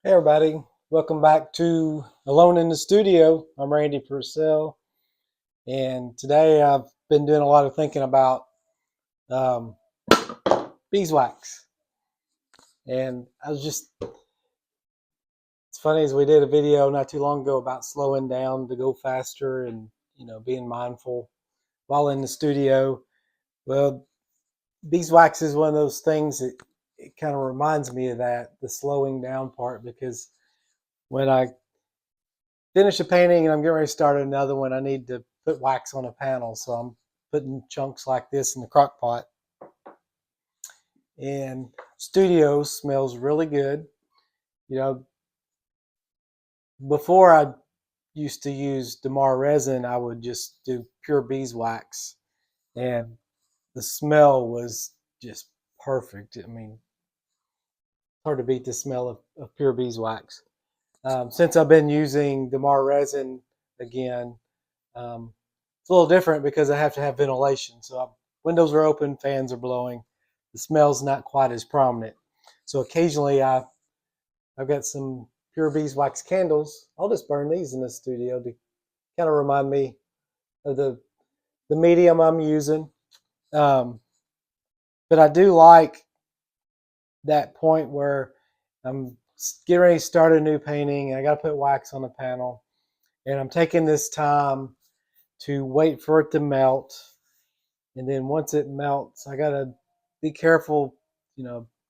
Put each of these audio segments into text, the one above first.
Hey everybody, welcome back to Alone in the Studio. I'm Randy Purcell, and today I've been doing a lot of thinking about um, beeswax. And it's funny as we did a video not too long ago about slowing down to go faster and being mindful while in the studio. Well, beeswax is one of those things that it kind of reminds me of that, the slowing down part, because when I finish a painting and I'm getting ready to start another one, I need to put wax on a panel. So I'm putting chunks like this in the crock pot. And studio smells really good. You know, before I used to use Damar resin, I would just do pure beeswax. And the smell was just perfect. I mean, it's hard to beat the smell of pure beeswax. Since I've been using Damar resin again, it's a little different because I have to have ventilation. So windows are open, fans are blowing. The smell's not quite as prominent. So occasionally I've got some pure beeswax candles. I'll just burn these in the studio to kind of remind me of the medium I'm using. Um, but I do like that point where I'm getting ready to start a new painting and I got to put wax on the panel. And I'm taking this time to wait for it to melt. And then once it melts, I gotta be careful,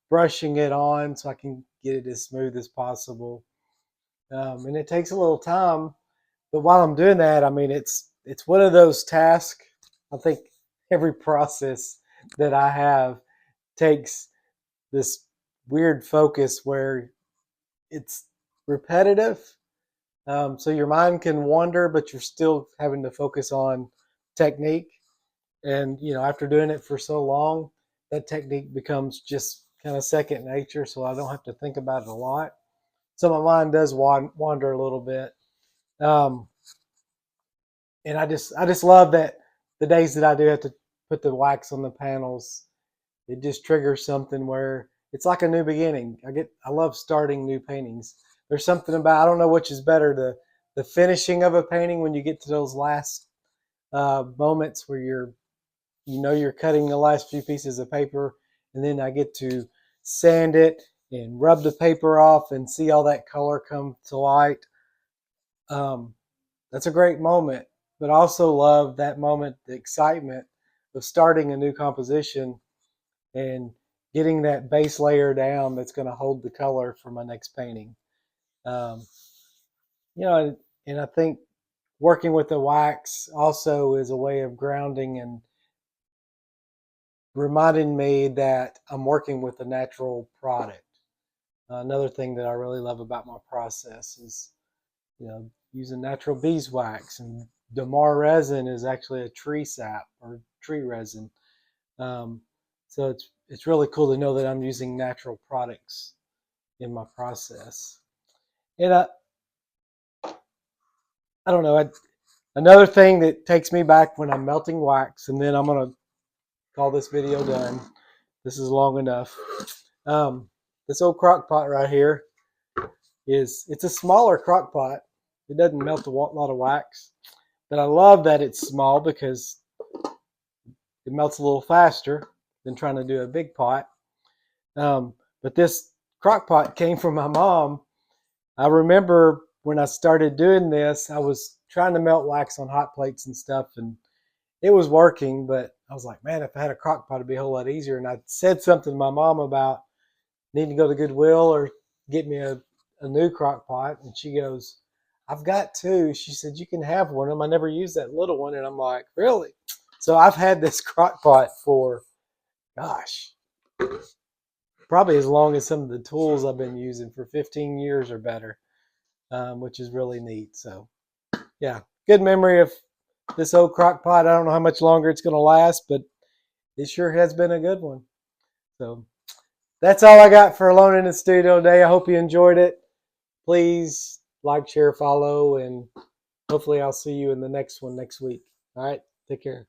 brushing it on so I can get it as smooth as possible. And it takes a little time, but while I'm doing that, I mean, it's one of those tasks. I think every process that I have takes this weird focus where it's repetitive. So your mind can wander, but you're still having to focus on technique. And after doing it for so long, that technique becomes just kind of second nature, so I don't have to think about it a lot. So my mind does wander a little bit. um, and I just love that the days that I do have to put the wax on the panels, it just triggers something where it's like a new beginning. I love starting new paintings. There's something about, I don't know which is better, the finishing of a painting when you get to those last moments where you're cutting the last few pieces of paper, and then I get to sand it and rub the paper off and see all that color come to light. Um, that's a great moment, but I also love that moment, the excitement of starting a new composition and getting that base layer down that's going to hold the color for my next painting. Um, and I think working with the wax also is a way of grounding and reminding me that I'm working with a natural product. Another thing that I really love about my process is, using natural beeswax, and Damar resin is actually a tree sap or tree resin. Um, so it's really cool to know that I'm using natural products in my process. And I don't know. Another thing that takes me back when I'm melting wax, and then I'm gonna call this video done. This is long enough. Um, this old crock pot right here it's a smaller crock pot. It doesn't melt a lot of wax, but I love that it's small because it melts a little faster than trying to do a big pot. But this crock pot came from my mom. I remember when I started doing this, I was trying to melt wax on hot plates and stuff, and it was working, but I was like, man, if I had a crock pot, it'd be a whole lot easier. And I said something to my mom about needing to go to Goodwill or get me a new crock pot. And she goes, I've got two. She said, you can have one of them. I never used that little one. And I'm like, really? So I've had this crock pot for, gosh, probably as long as some of the tools I've been using, for 15 years or better, which is really neat. So, yeah, good memory of this old crock pot. I don't know how much longer it's going to last, but it sure has been a good one. So that's all I got for Alone in the Studio today. I hope you enjoyed it. Please like, share, follow, and hopefully I'll see you in the next one next week. All right, take care.